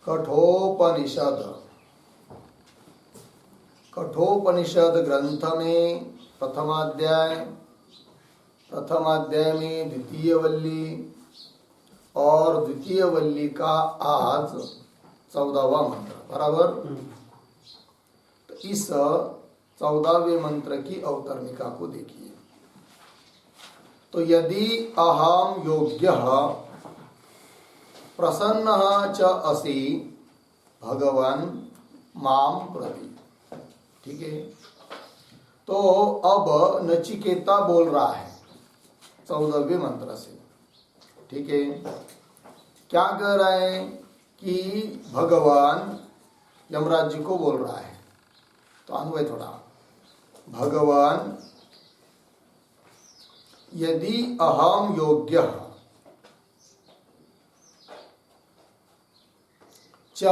कठोपनिषद। कठोपनिषद ग्रंथ में प्रथमाध्याय में द्वितीय वल्ली और द्वितीय वल्ली का आज 14वां मंत्र बराबर। तो इस 14वें मंत्र की अवतरणिका को देखिए। तो यदि अहम योग्यः प्रसन्नः च असि भगवान माम प्रति। ठीक है। तो अब नचिकेता बोल रहा है 14वें मंत्र से। ठीक है। क्या कह रहा है कि भगवान यमराज जी को बोल रहा है। तो अन्वय थोड़ा, भगवान यदि अहम योग्य च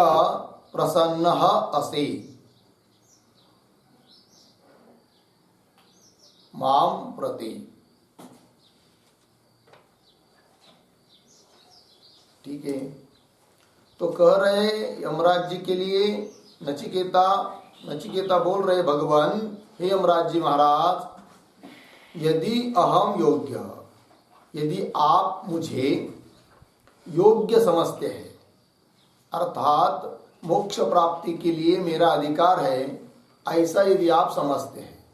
प्रसन्नः असि माम प्रति। ठीक है। तो कह रहे यमराज जी के लिए नचिकेता बोल रहे भगवान, हे यमराज जी महाराज, यदि अहम योग्य, यदि आप मुझे योग्य समझते हैं, अर्थात मोक्ष प्राप्ति के लिए मेरा अधिकार है, ऐसा यदि आप समझते हैं,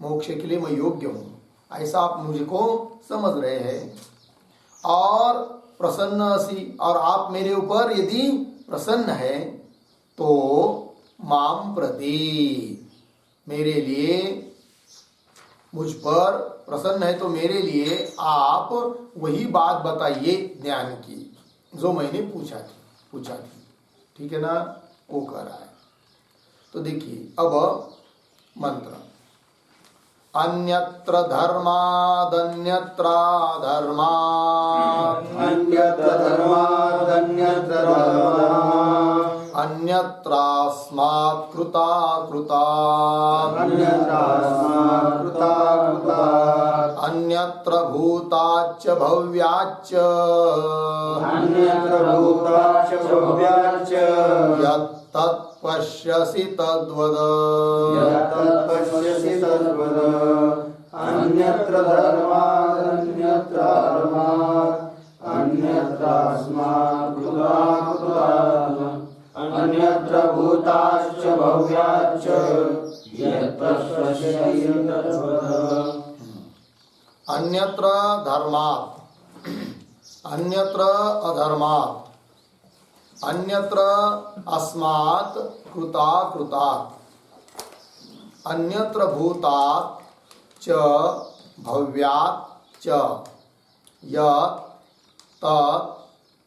मोक्ष के लिए मैं योग्य हूं, ऐसा आप मुझको समझ रहे हैं, और प्रसन्न असी, और आप मेरे ऊपर यदि प्रसन्न है, तो माम प्रति, मेरे लिए, मुझ पर प्रसन्न है तो मेरे लिए आप वही बात बताइए ज्ञान की जो मैंने पूछा थी। ठीक है ना, वो कह रहा है। तो देखिए अब मंत्र, अन्यत्र धर्मादन्यत्र धर्मात्, अन्यत्रास्मात् कृतात्, अन्यत्र भूताच्च भव्याच्च, यत् पश्यसि तद्वद, अन्यत्र धर्मात् अन्यत्रास्मात् कृतात्, अन्यत्र भूताश्च भव्याच्च, यत् पश्यसि तद्वद। अन्यत्र धर्मात्, अन्यत्र अधर्मात्, अन्यत्र अस्मात् कृतात्, अन्यत्र भूतात् च भव्यात् च, यत् तत्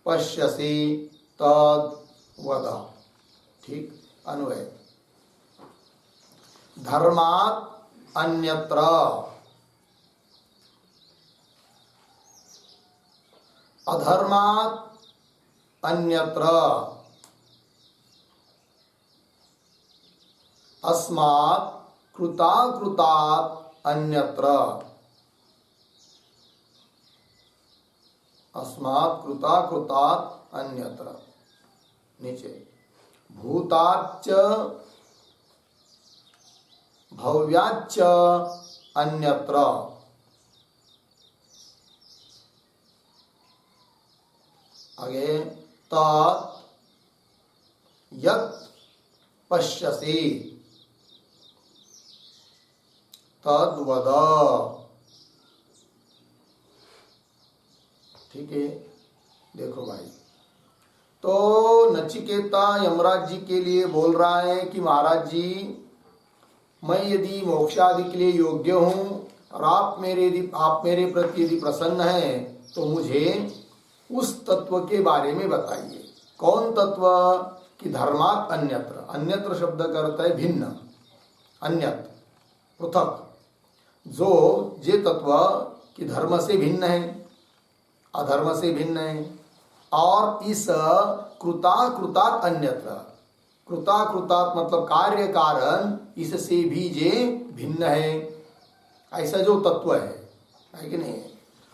पश्यसि तद्वद। ठीक। अन्वय, धर्मात् अन्यत्र, अधर्मात् अन्यत्र, अस्मात् कृतात् अन्यत्र, अस्मात् कृतात् अन्यत्र। नीचे, भूताच्च भव्याच्च अन्यत्र, आगे तत् यत् पश्यसि तद्वद। ठीक है। देखो भाई, तो नचिकेता यमराज जी के लिए बोल रहा है कि महाराज जी, मैं यदि मोक्षादि के लिए योग्य हूं और आप मेरे प्रति यदि प्रसन्न हैं, तो मुझे उस तत्व के बारे में बताइए। कौन तत्व? कि धर्मात् अन्यत्र, अन्यत्र शब्द का अर्थ है भिन्न, अन्यत्र पृथक, जो जे तत्व कि धर्म से भिन्न है, अधर्म से भिन्न है, और इस कृतात् अन्यत्र, कृतात् मतलब कार्य कारण, इससे भी जे भिन्न है, ऐसा जो तत्व है कि नहीं।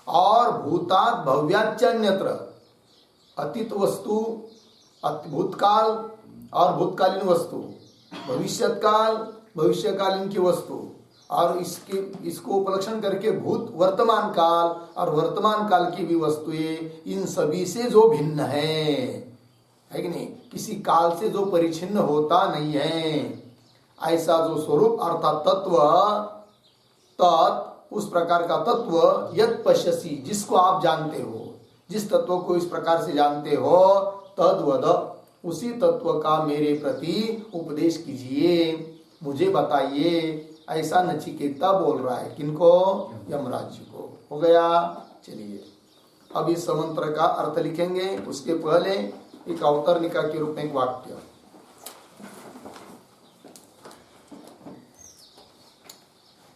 और भूतात् भव्याच्च अन्यत्र, अतीत वस्तु भूतकाल और भूतकालीन वस्तु, भविष्यत काल भविष्यकालीन की वस्तु, और इसको उपलक्षण करके भूत वर्तमान काल और वर्तमान काल की भी वस्तुएं, इन सभी से जो भिन्न है कि नहीं, किसी काल से जो परिच्छिन्न होता नहीं है, ऐसा जो स्वरूप अर्थात तत्व, उस प्रकार का तत्व यत् पश्यसि, जिसको आप जानते हो, जिस तत्व को इस प्रकार से जानते हो, तद्वद, उसी तत्व का मेरे प्रति उपदेश कीजिए, मुझे बताइए। ऐसा नचिकेता बोल रहा है। किनको? यमराज जी को। हो गया। चलिए अब इस मंत्र का अर्थ लिखेंगे। उसके पहले एक अवतरणिका के रूप में एक वाक्य।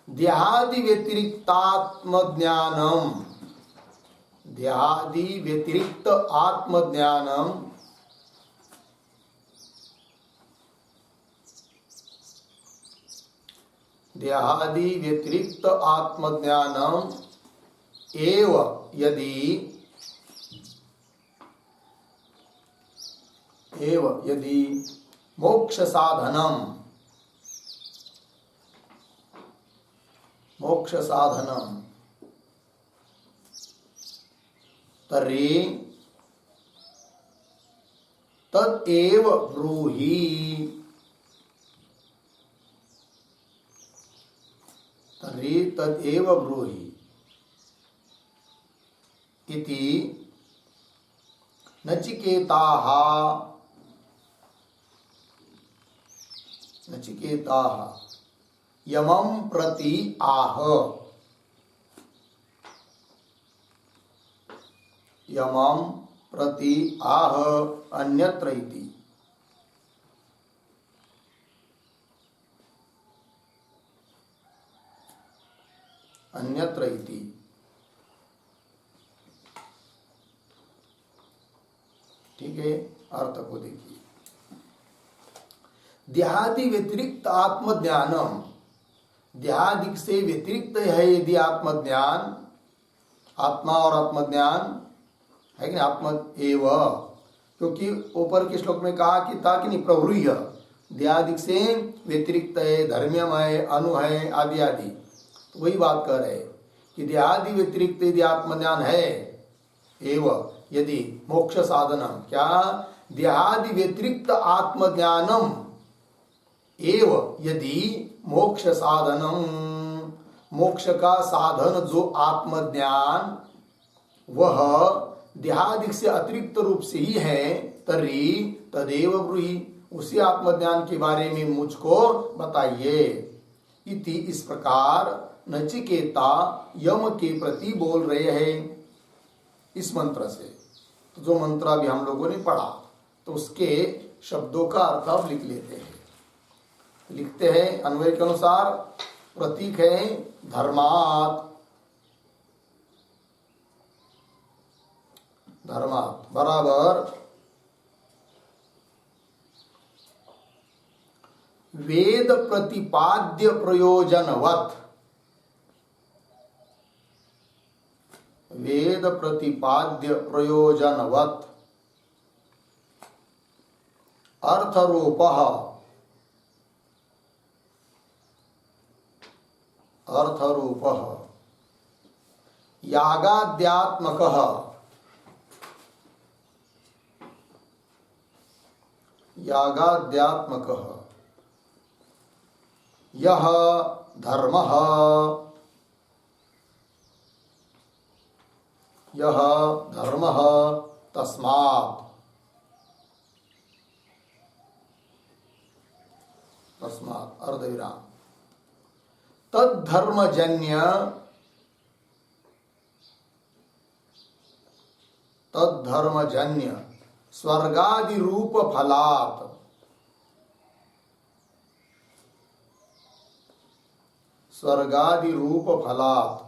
देहादि व्यतिरिक्तात्म ज्ञानम, देहादि व्यतिरिक्त आत्मज्ञानम देहादि व्यतिरिक्त आत्मज्ञानम एव यदि मोक्ष साधनम तर्हि तदेव ब्रूहि, तर्हि तदेव ब्रूहि इति नचिकेताः यमं प्रति आह, यमं प्रति आह अन्यत्र इति। अन्यत्र इति। ठीक है, अर्थ को देखिए। देहादि व्यतिरिक्त आत्मज्ञानम, देहादि से व्यतिरिक्त है यदि आत्मज्ञान, आत्मा और आत्मज्ञान है कि नहीं, आत्म एव, क्योंकि ऊपर के श्लोक में कहा कि ताकि नहीं प्रवृह्य, देहादि से व्यतिरिक्त है, धर्म्यम है, अनु है, आदि आदि। तो वही बात कर रहे कि देहादि व्यतिरिक्त यदि आत्मज्ञान है, एव यदि मोक्ष साधनम, क्या देहादि व्यतिरिक्त आत्मज्ञानम एव यदि मोक्ष साधनम, मोक्ष का साधन जो आत्मज्ञान वह देहादि से अतिरिक्त रूप से ही है, तर्हि तदेव ब्रूहि, उसी आत्मज्ञान के बारे में मुझको बताइए। इति, इस प्रकार नचिकेता यम के प्रति बोल रहे हैं इस मंत्र से। तो जो मंत्र अभी हम लोगों ने पढ़ा, तो उसके शब्दों का अर्थ अब लिख लेते हैं। लिखते हैं अन्वय के अनुसार। प्रतीक है धर्मात्, धर्मात् बराबर वेद प्रतिपाद्य प्रयोजनवत्, वेद प्रतिपाद्य प्रयोजनवत् अर्थरूपः, अर्थरूपः यागाद्यात्मकः, यागाद्यात्मकः यह धर्मः, यह धर्मः तस्मात्, तस्मात् अर्धविराम तद्धर्मजन्य, तद्धर्मजन्य स्वर्गादि रूप फलात्, स्वर्गादि रूप फलात्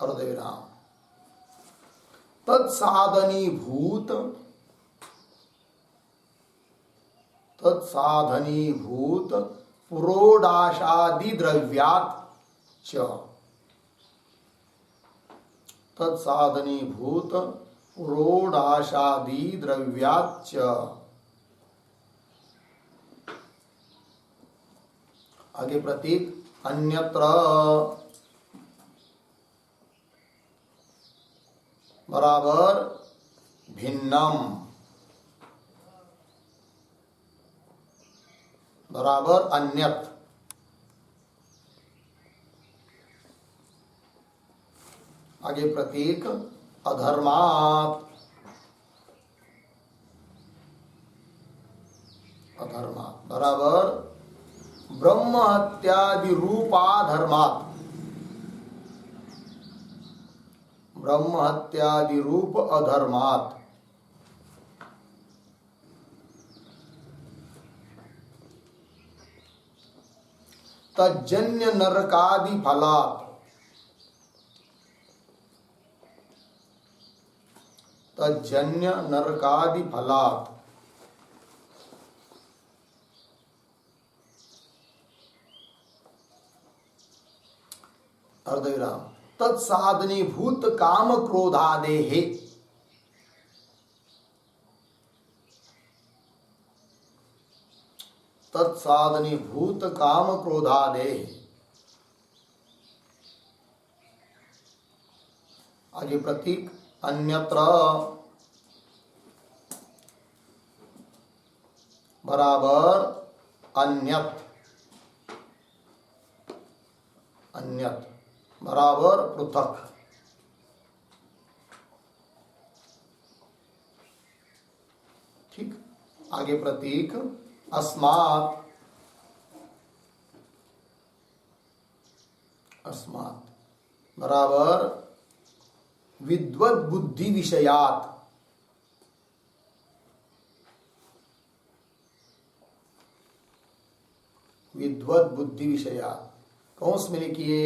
अर्धविराम तत्साधनीभूत, तत्साधनीभूत पुरोडाशादि द्रव्यात् च, तत्साधनीभूत पुरोडाशादि द्रव्याच्च। आगे प्रतीक अन्यत्र बराबर भिन्नम बराबर अन्यत। आगे प्रतीक अधर्मात् अधर्मात् बराबर ब्रह्म हत्यादि रूपाधर्मात् ब्रह्म हत्यादि रूप अधर्मात्। तज्जन्य नरकादि फलात् तज्जन्य नरकादि फलात्। अर्धविराम तत्साधनी भूत काम क्रोधादेहे तत्साधनी भूत काम क्रोधादेहे। आगे प्रतीक अन्यत्र बराबर अन्यत अन्यत बराबर पृथक। ठीक। आगे प्रतीक अस्मात् अस्मात् बराबर विद्वद बुद्धि विषयात् विद्वद बुद्धि विषयात्। कौंस में लिखिए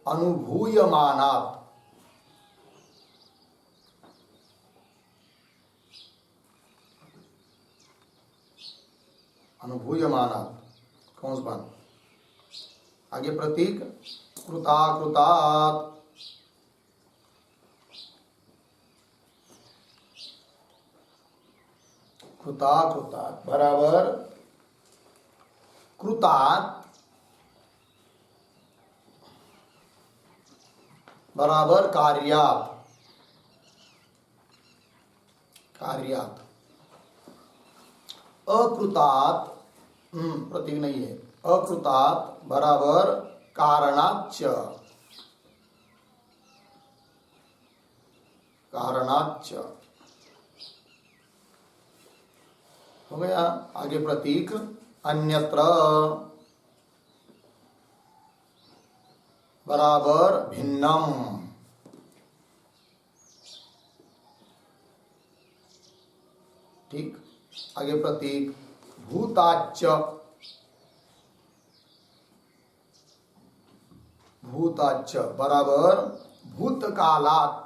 अनुभूयमानात् अनुभूयमानात् कौंस बन। आगे प्रतीक कृताकृतात् कृताकृतात् बराबर कृतात् बराबर कार्यात् कार्यात्। अकृतात् प्रतीक नहीं है। अकृतात् बराबर कारणाच्च कारणाच्च। हो गया। आगे प्रतीक अन्यत्र बराबर भिन्नम। ठीक। आगे प्रतीक भूताच्च भूताच्च बराबर भूतकालात्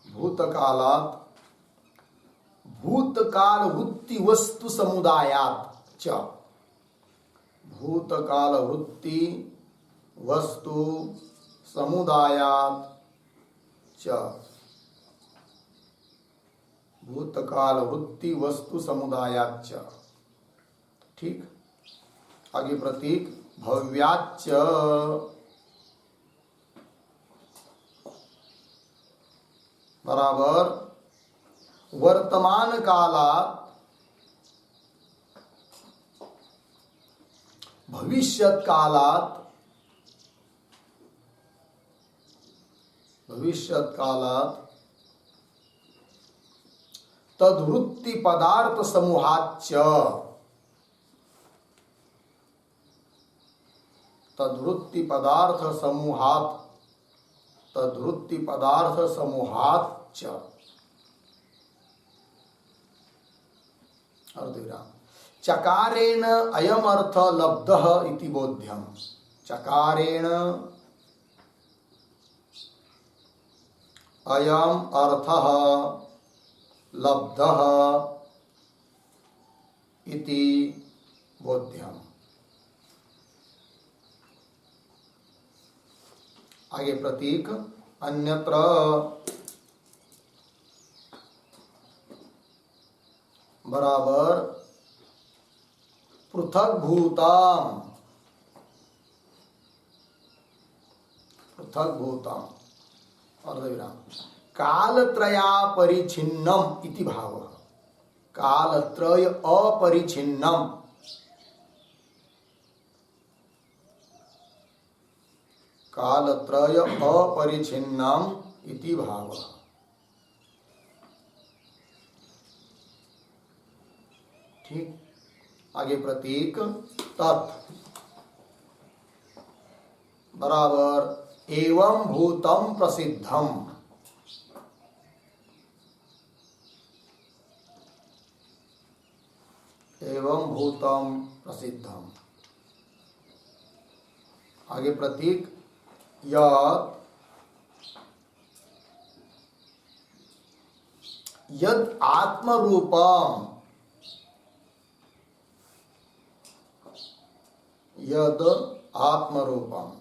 भूतकालात् भूतकाल वृत्ति वस्तु समुदायात् च भूतकाल वृत्ति वस्तु समुदायात् च भूतकाल वृत्ति वस्तु समुदायात् च। ठीक। आगे प्रतीक भव्याच्च बराबर वर्तमान कालात् भविष्यत कालात् तद्वृत्ति पदार्थ समूहाच्च तद्वृत्ति पदार्थ समूहाच्च। अर्धविराम चकारेण अयम अर्थ लब्धः इति बोध्यम। चकारेण अयम अर्थः लब्धः इति बोध्यम। आगे प्रतीक अन्यत्र बराबर पृथक भूताम, पृथक भूताम अर्धविराम कालत्रया परिच्छिन्नम इति भाव, कालत्रय अपरिच्छिन्नम, कालत्रय अपरिच्छिन्नम इति भाव। ठीक, आगे प्रतीक तत् बराबर एवं भूतम प्रसिद्धम, एवं भूतम प्रसिद्धम। आगे प्रतीक यत् यद आत्मरूपम, यद आत्मरूपम।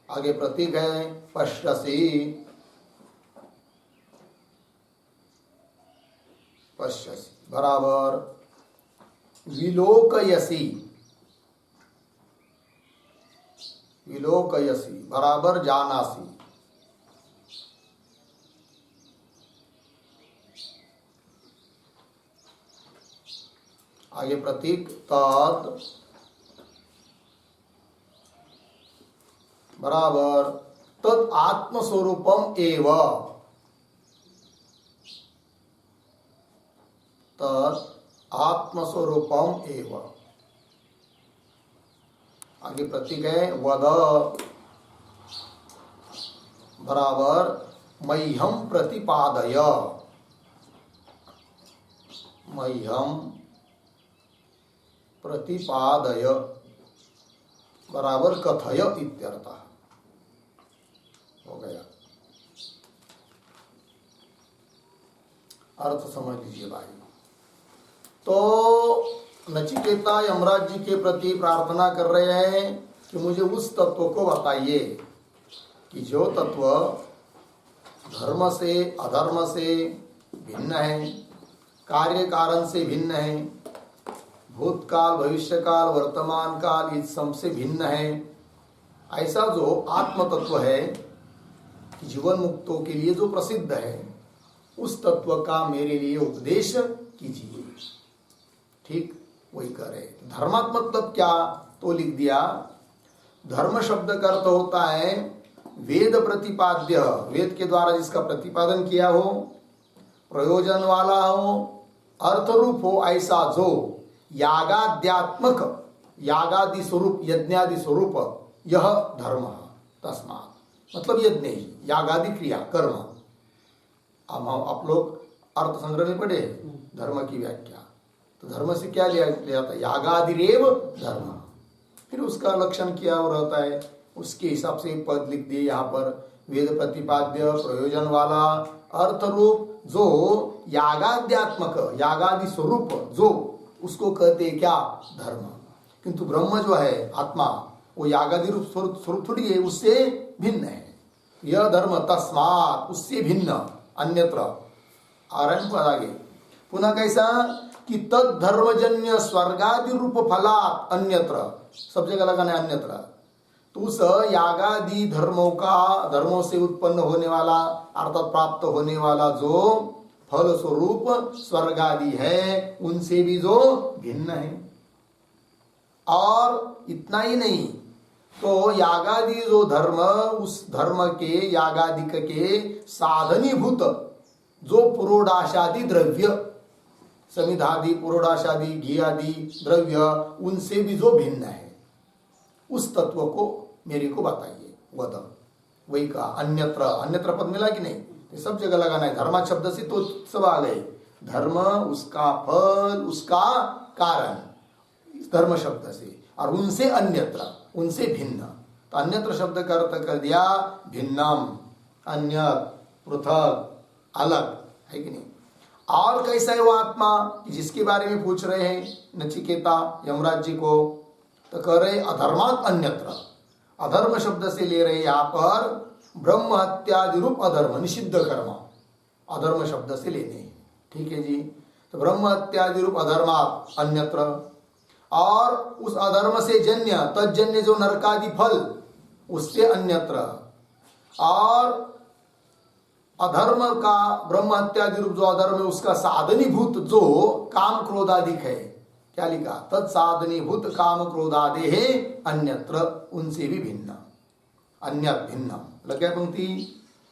आगे प्रतीक है पश्यसि, पश्यसि बराबर विलोकयसि, विलोकयसि बराबर जानासि। आगे प्रतीक तत् बराबर तद आत्मस्वरूपम एव, तद आत्मस्वरूपम एव। आगे प्रतीक है वद बराबर मह्यम प्रतिपादय, मह्यम प्रतिपादय बराबर कथय इत्यर्थः। हो गया, अर्थ समझ लीजिए भाई। तो नचिकेता यमराज जी के प्रति प्रार्थना कर रहे हैं कि मुझे उस तत्व को बताइए कि जो तत्व धर्म से अधर्म से भिन्न है, कार्य कारण से भिन्न है, भूतकाल भविष्यकाल वर्तमान काल इस सब से भिन्न है। ऐसा जो आत्म तत्व है जीवन मुक्तों के लिए जो प्रसिद्ध है, उस तत्व का मेरे लिए उपदेश कीजिए। ठीक, वही करे। धर्मात्म मतलब क्या तो लिख दिया, धर्म शब्द का अर्थ होता है वेद प्रतिपाद्य, वेद के द्वारा जिसका प्रतिपादन किया हो, प्रयोजन वाला हो, अर्थरूप हो, ऐसा जो यागाद्यात्मक, यागादि स्वरूप, यज्ञादि स्वरूप, यह धर्म। तस्मात् मतलब यज्ञ ही, यागादि क्रिया कर्म। अब हम आप लोग अर्थ संग्रह में पढ़े धर्म की व्याख्या, तो धर्म से क्या लिया जाता है, यागादिरेव धर्म। फिर उसका लक्षण क्या रहता है, उसके हिसाब से पद लिख दिए यहाँ पर, वेद प्रतिपाद्य, प्रयोजन वाला, अर्थ रूप, जो यागाद्यात्मक, यागादि स्वरूप, जो उसको कहते हैं क्या, धर्म। किंतु ब्रह्म जो है आत्मा, वो यागादि रूप स्वरूप थोड़ी है, उससे भिन्न है। यह धर्म तस्मात्, उससे भिन्न, अन्यत्र। आगे पुनः कैसा कि तद धर्मजन्य स्वर्गादि रूप फलात् अन्यत्र, सब जगह लगाना है अन्यत्र। तो उस यागादि धर्मों का, धर्मों से उत्पन्न होने वाला अर्थात प्राप्त होने वाला जो फल स्वरूप स्वर्गादि है, उनसे भी जो भिन्न है। और इतना ही नहीं, तो यागादि जो धर्म, उस धर्म के यागादिक के साधनीभूत जो पुरोडाशादि द्रव्य, समिधादि, पुरोडाशादि, घी आदि द्रव्य, उनसे भी जो भिन्न है, उस तत्व को मेरे को बताइए। वद, वही कहा अन्यत्र, अन्यत्र पद मिला कि नहीं, ये सब जगह लगाना है। धर्म शब्द से तो सब आ गए, धर्म उसका फल, उसका कारण, धर्म शब्द से, और उनसे अन्यत्र, उनसे भिन्न। तो अन्यत्र शब्द का अर्थ कर दिया भिन्नम, अन्य, पृथक, अलग, है कि नहीं। और कैसा है वो आत्मा जिसके बारे में पूछ रहे हैं नचिकेता यमराज जी को, तो कह रहे अधर्मात् अन्यत्र, अधर्म शब्द से ले रहे यहाँ पर ब्रह्म हत्यादि रूप अधर्म, निषिद्ध कर्म अधर्म शब्द से लेने। ठीक है जी। तो ब्रह्म हत्यादि रूप अधर्मात् अन्यत्र, और उस अधर्म से जन्य तज्जन्य जो नरकादि फल उससे अन्यत्र, और अधर्म का ब्रह्म हत्यादि रूप जो अधर्म है उसका साधनीभूत जो काम क्रोधादिक है, क्या लिखा, तत्साधनीभूत काम क्रोधादे है अन्यत्र, उनसे भी भिन्न, अन्य भिन्न लग गया पंक्ति।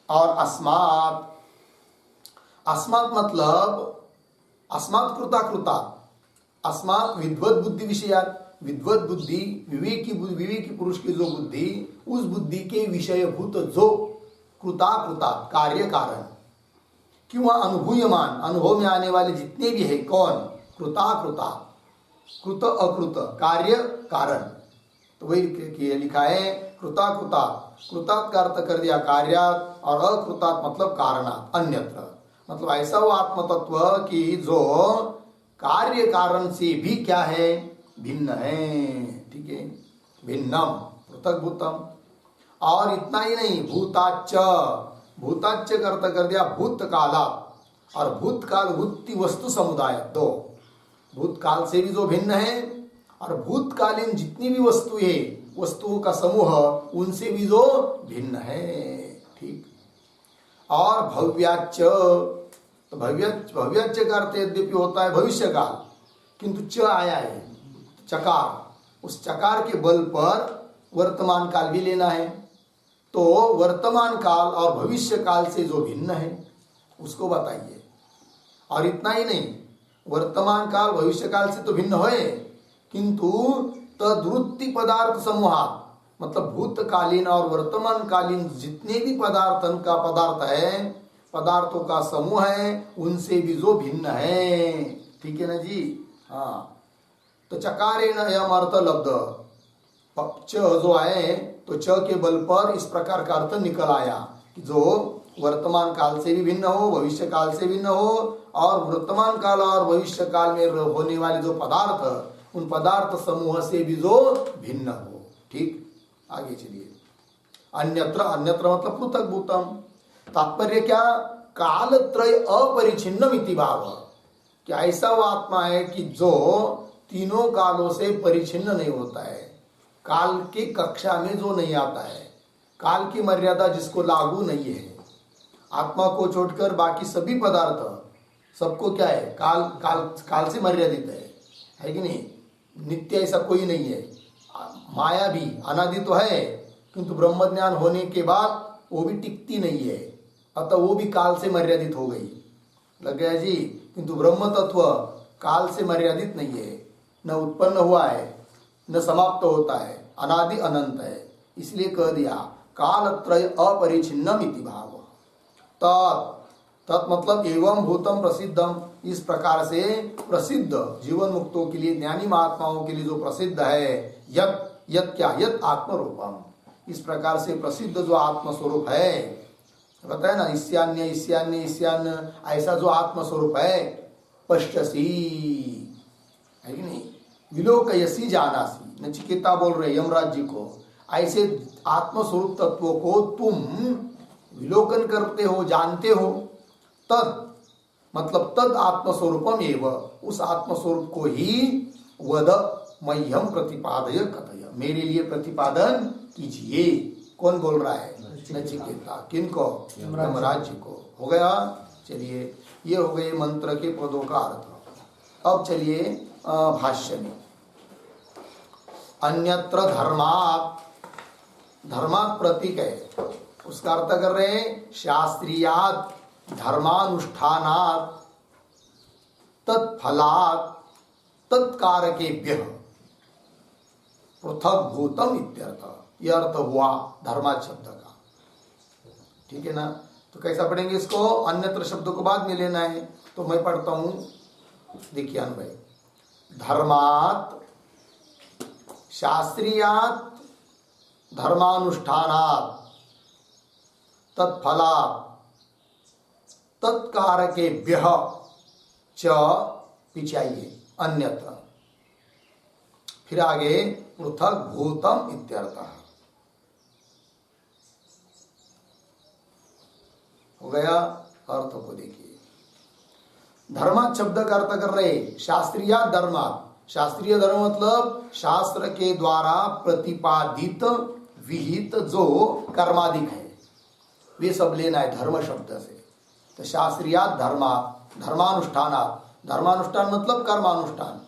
और अस्मात्, अस्मात् मतलब अस्मात् कृता कृता, अस्मात् विद्वत बुद्धि विषयात, विद्वत बुद्धि विवेकी पुरुष की जो बुद्धि, उस बुद्धि के विषयभूत जो कृता कृता कार्य कारण, क्यों अनुभूयमान अनुभव में आने वाले जितने भी है, कौन, कृता कृता, कृत अकृत कार्य कारण, तो वही लिखा है कृता कृता, कृतात का अर्थ कर दिया कार्यात, और अकृतात मतलब कारणात अन्यत्र, मतलब ऐसा वो आत्म तत्व कि जो कार्य कारण से भी क्या है, भिन्न है। ठीक है, भिन्नम पृथक भूतम। और इतना ही नहीं, भूताच्च, भूताच्च का अर्थ कर दिया भूतकाला, और भूतकाल भूति वस्तु समुदाय, दो, भूतकाल से भी जो भिन्न है, और भूतकालीन जितनी भी वस्तु है, वस्तुओं का समूह, उनसे भी जो भिन्न है। ठीक। और भव्याच्च, तो भव्याच्च का अर्थ यद्यपि होता है भविष्य काल, किंतु च आया है चकार, उस चकार के बल पर वर्तमान काल भी लेना है, तो वर्तमान काल और भविष्य काल से जो भिन्न है उसको बताइए। और इतना ही नहीं, वर्तमान काल भविष्य काल से तो भिन्न होए, किंतु तद्वृत्ति पदार्थ समूहात, मतलब भूतकालीन और वर्तमान कालीन जितने भी पदार्थ है, पदार्थों का समूह है, उनसे भी जो भिन्न है। ठीक है ना जी। हाँ, तो चकारे न यम अर्थ लब्ध, च जो आए तो च के बल पर इस प्रकार का अर्थ निकल आया कि जो वर्तमान काल से भी भिन्न हो, भविष्य काल से भिन्न हो, और वर्तमान काल और भविष्य काल में होने वाले जो पदार्थ, उन पदार्थ समूह से भी जो भिन्न हो। ठीक, आगे चलिए। अन्यत्र, अन्यत्र मतलब पृथक भूतम, तात्पर्य क्या, कालत्रय अपरिछिन्नम इति भाव, क्या ऐसा वो आत्मा है कि जो तीनों कालों से परिचिन्न नहीं होता है, काल की कक्षा में जो नहीं आता है, काल की मर्यादा जिसको लागू नहीं है, आत्मा को छोड़कर बाकी सभी पदार्थ सबको क्या है, काल से मर्यादित है कि नहीं, नित्य ऐसा कोई नहीं है। माया भी अनादि तो है, किंतु ब्रह्म ज्ञान होने के बाद वो भी टिकती नहीं है, अतः वो भी काल से मर्यादित हो गई, लग गया जी। किंतु ब्रह्म तत्व काल से मर्यादित नहीं है, न उत्पन्न हुआ है न समाप्त होता है, अनादि अनंत है, इसलिए कह दिया कालत्रय अपरिछिन्नम इति भाव। तत् मतलब एवं भूतम प्रसिद्धम, इस प्रकार से प्रसिद्ध जीवन मुक्तों के लिए, ज्ञानी महात्माओं के लिए जो प्रसिद्ध है, यत क्या, यत आत्मरूपम, इस प्रकार से प्रसिद्ध जो आत्मस्वरूप है, बताया ना, ईशान्य ईशान्य ईशान्य, ऐसा जो आत्मस्वरूप है, पश्यसी है कि नहीं, विलोकयसी जानासी, नचिकेता बोल रहे यमराज जी को, ऐसे आत्मस्वरूप तत्वों को तुम विलोकन करते हो, जानते हो। तद मतलब तद आत्मस्वरूपम एवं, उस आत्मस्वरूप को ही वद मह्यम प्रतिपादय कथय, मेरे लिए प्रतिपादन कीजिए। कौन बोल रहा है, नचिकेता, किनको, यमराज जी को। हो गया। चलिए, ये हो गए मंत्र के पदों का अर्थ। अब चलिए भाष्य में, अन्यत्र धर्मात्, धर्मात् प्रतीक है, उसका अर्थ कर रहे हैं शास्त्रीयात् धर्मानुष्ठानात् तत्फलात् तत्कारकेभ्यः पृथक भूतम इत्यर्थ, यह अर्थ हुआ धर्मात् शब्द का। ठीक है ना। तो कैसा पढ़ेंगे इसको, अन्यत्र शब्द को बाद में लेना है, तो मैं पढ़ता हूं, देखिए भाई, धर्मात् शास्त्रीयात् धर्मानुष्ठानात् तत्फलात् तत्कारकेभ्यः च, पीछे आइए, अन्यत्र, फिर आगे पृथक भूतम इत्यर्थः। हो गया। अर्थ को देखिए, धर्मात शब्द का अर्थ कर रहे शास्त्रीय धर्मात। शास्त्रीय धर्म मतलब शास्त्र के द्वारा प्रतिपादित विहित जो कर्मादिक है वे सब लेना है धर्म शब्द से। तो शास्त्रीय धर्मात धर्मानुष्ठानात, धर्मानुष्ठान मतलब कर्मानुष्ठान,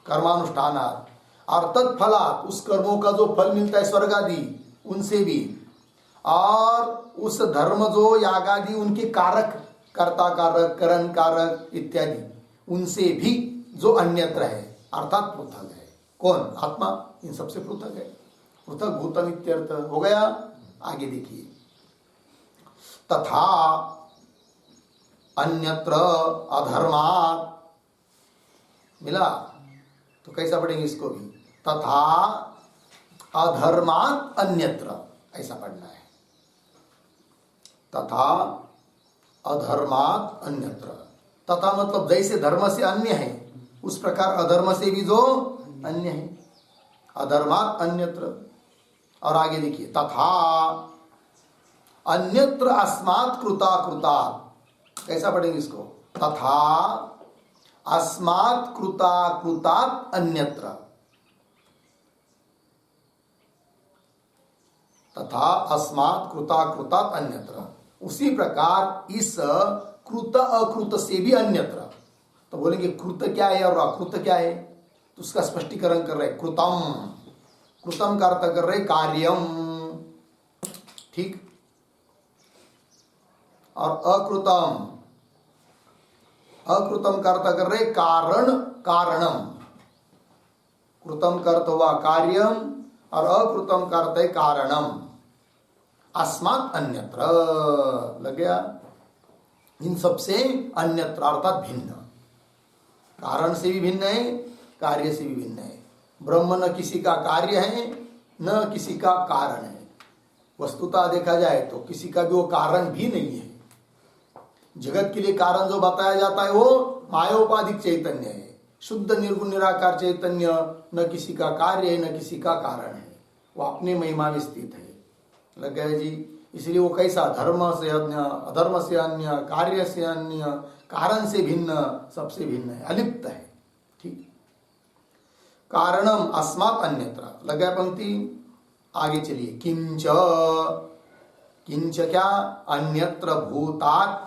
कर्मानुष्ठानात और तत्फलात उस कर्मों का जो फल मिलता है स्वर्ग आदि उनसे भी, और उस धर्म जो याग आदि उनके कारक कर्ता कारक करण कारक इत्यादि उनसे भी जो अन्यत्र है अर्थात पृथक है। कौन? आत्मा इन सबसे पृथक है, पृथक भूतम इत्यर्थ हो गया। आगे देखिए, तथा अन्यत्र अधर्मात्, मिला तो कैसा पढ़ेंगे इसको भी? तथा अधर्मात् अन्यत्र, ऐसा पढ़ना है। तथा अधर्मात् अन्यत्र, तथा मतलब जैसे धर्म से अन्य है उस प्रकार अधर्म से भी जो अन्य है, अधर्मात् अन्यत्र। और आगे देखिए, तथा अन्यत्र अस्मात् कृता कृतात्, कैसा पढ़ेंगे इसको? तथा अस्मात् कृता कृतात् अन्यत्र, तथा अस्मात् कृता कृतात् अन्यत्र, उसी प्रकार इस कृत अकृत से भी अन्यत्र। तो बोलेंगे कृत क्या है और अकृत क्या है, तो उसका स्पष्टीकरण कर रहे कृतम, कृतम का अर्थ कर रहे कार्यम, ठीक, और अकृतम, अकृतम का अर्थ कर रहे कारण कारणम। कृतम का अर्थ हुआ कार्यम और अकृतम का अर्थ है कारणम। अस्मात् अन्यत्र लग गया, इन सबसे अन्यत्र अर्थात भिन्न, कारण से भी भिन्न है, कार्य से भी भिन्न है। ब्रह्म न किसी का कार्य है न किसी का कारण है। वस्तुतः देखा जाए तो किसी का भी वो कारण भी नहीं है। जगत के लिए कारण जो बताया जाता है वो मायोपाधिक चैतन्य है, शुद्ध निर्गुण निराकार चैतन्य न किसी का कार्य है न किसी का कारण है, वो अपने महिमा में स्थित है। लग गया जी। इसलिए वो कैसा? धर्म से अन्य, अधर्म से अन्य, कार्य से अन्य, कारण से भिन्न, सबसे भिन्न है, अलिप्त है, ठीक। कारणम अस्मात् अन्यत्र, लग गया पंक्ति। आगे चलिए, किंच, किंच क्या? अन्यत्र भूतात्,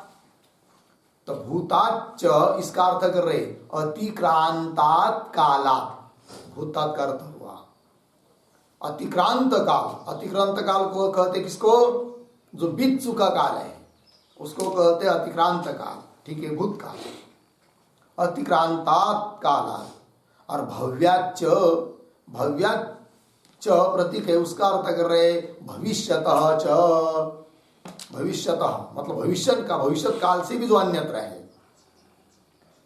तो भूताच्च इसका अर्थ कर रहे अतिक्रांतात् कालात्, भूतात् का अर्थ हुआ अतिक्रांत काल। अतिक्रांत काल को कहते किसको? जो बीत चुका काल है उसको कहते अतिक्रांत काल, ठीक है, भूतकाल। अतिक्रांतात् कालात्, और भव्याच्च, भव्याच्च प्रतीक है उसका अर्थ कर रहे भविष्यतः च, भविष्यतः मतलब भविष्य का, भविष्य काल से भी जो अन्यत्र है।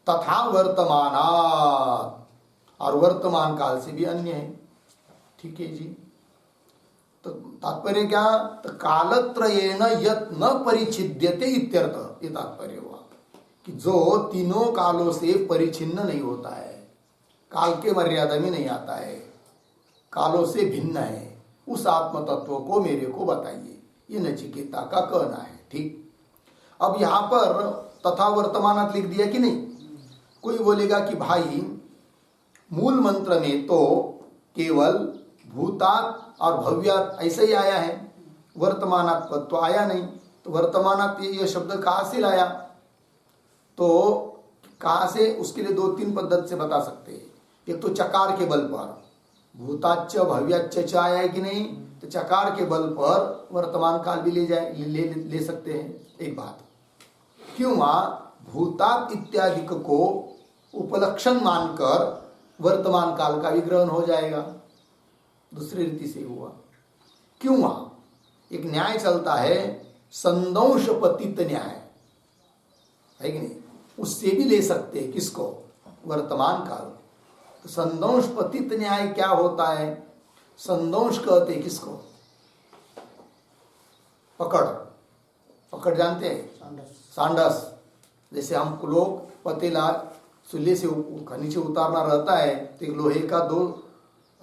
तथा वर्तमानात्, और वर्तमान काल से भी अन्य है, ठीक है जी। तो तात्पर्य क्या? तो कालत्रयेन यत् न परिच्छिद्यते इत्यर्थ, ये तात्पर्य हुआ कि जो तीनों कालों से परिच्छिन्न नहीं होता है, काल के मर्यादा में नहीं आता है, कालों से भिन्न है, उस आत्म तत्व को मेरे को बताइए, ये नचिकेता का कहना है, ठीक। अब यहां पर तथा वर्तमानात लिख दिया कि नहीं? कोई बोलेगा कि भाई मूल मंत्र में तो केवल भूतात् और भव्यात् ऐसे ही आया है, वर्तमानात् पद तो आया नहीं, तो वर्तमानात् ये शब्द कहाँ से लाया? तो कहाँ से? उसके लिए दो तीन पद्धति से बता सकते हैं। एक तो चकार के बल पर, भूताच्च भव्याच्च आया है कि नहीं, तो चकार के बल पर वर्तमान काल भी ले सकते हैं, एक बात। क्यों? भूतात् इत्यादि को उपलक्षण मानकर वर्तमान काल का भी ग्रहण हो जाएगा, दूसरी रीति से हुआ। क्यों? एक न्याय चलता है संदंश पतित न्याय, है कि नहीं, उससे भी ले सकते हैं किसको? वर्तमान काल। तो संदंश पतित न्याय क्या होता है? संदंश कहते हैं किसको? पकड़, पकड़ जानते हैं? सांडस। जैसे हम लोग पतेला चूल्हे से नीचे उतारना रहता है तो एक लोहे का दो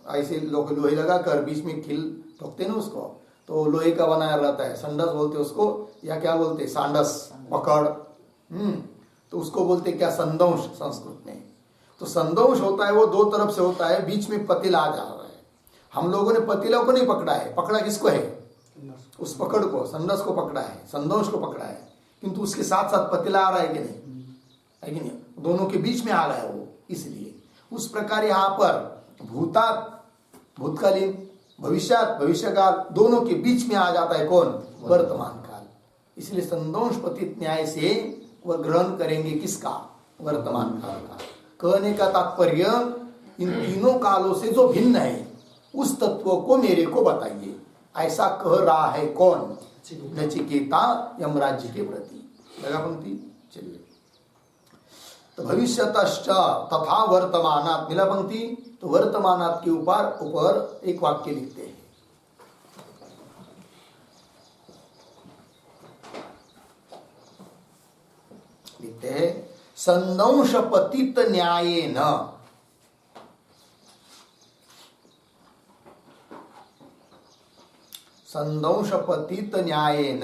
ऐसे लोहे लगा कर बीच में खिल ठोकते ना उसको, तो लोहे का बनाया रहता है, संडस बोलते उसको, या क्या बोलते, सांडस, पकड़। तो उसको बोलते क्या, संदंश संस्कृत में। तो संदंश होता है वो दो तरफ से होता है, बीच में पतीला आ जा रहा है। हम लोगों ने पतीला को नहीं पकड़ा है, पकड़ा किसको है, उस पकड़ को, संडस को पकड़ा है, संदंश को पकड़ा है, किंतु उसके साथ साथ पतीला आ रहा है कि नहीं, है कि नहीं, दोनों के बीच में आ रहा है वो। इसलिए उस प्रकार यहाँ पर भूतात, भूतकालीन, भविष्यात, भविष्यकाल, दोनों के बीच में आ जाता है कौन, वर्तमान काल। इसलिए संदंश पतित न्याय से वह ग्रहण करेंगे किसका, वर्तमान काल का। कहने का तात्पर्य इन तीनों कालों से जो भिन्न है उस तत्व को मेरे को बताइए, ऐसा कह रहा है कौन, नचिकेता यमराज जी के प्रति। लगा पंक्ति, चलिए। तो भविष्यतश्च तथा वर्तमानात्, मिला पंक्ति। तो वर्तमानात् के ऊपर एक वाक्य लिखते हैं। लिखते हैं संदंश पतित न्यायेन, संदंश पतित न्यायेन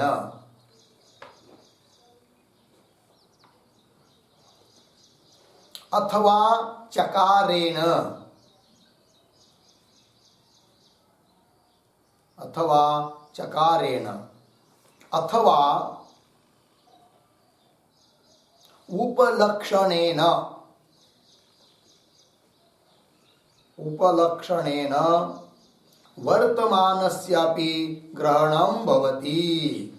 अथवा चकारेण, अथवा चकारेण, अथवा उपलक्षणेन, उपलक्षणेन वर्तमानस्यापि ग्रहणं भवति,